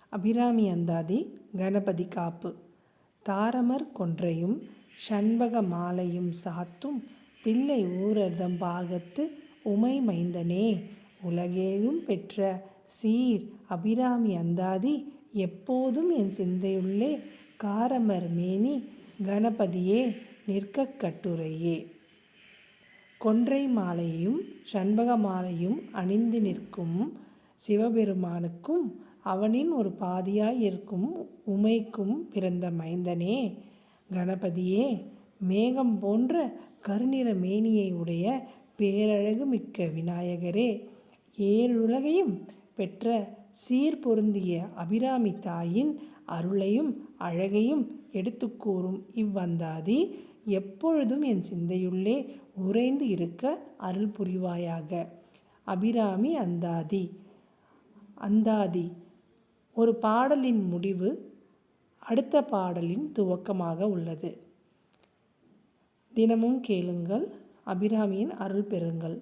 அபிராமி அந்தாதி கணபதி காப்பு. தாரமர் கொன்றையும் ஷண்பக மாலையும் சாத்தும் தில்லை ஊரர்தம் பாகத்து உமை மைந்தனே, உலகேழும் பெற்ற சீர் அபிராமி அந்தாதி எப்போதும் என் சிந்தையுள்ளே காரமர் மேனி கணபதியே நிற்கக் கட்டுரையே. கொன்றை மாலையும் ஷண்பக மாலையும் அணிந்து நிற்கும் சிவபெருமானுக்கும் அவனின் ஒரு பாதியாய் இருக்கும் உமைக்கும் பிறந்த மைந்தனே கணபதியே, மேகம் போன்ற கருநிற மேனியை உடைய பேரழகு மிக்க விநாயகரே, ஏழுலகையும் பெற்ற சீர் பொருந்திய அபிராமி தாயின் அருளையும் அழகையும் எடுத்து கூறும் இவ்வந்தாதி எப்பொழுதும் என் சிந்தையுள்ளே உறைந்து இருக்க அருள் புரிவாயாக. அபிராமி அந்தாதி. அந்தாதி ஒரு பாடலின் முடிவு அடுத்த பாடலின் துவக்கமாக உள்ளது. தினமும் கேளுங்கள், அபிராமியின் அருள் பெறுங்கள்.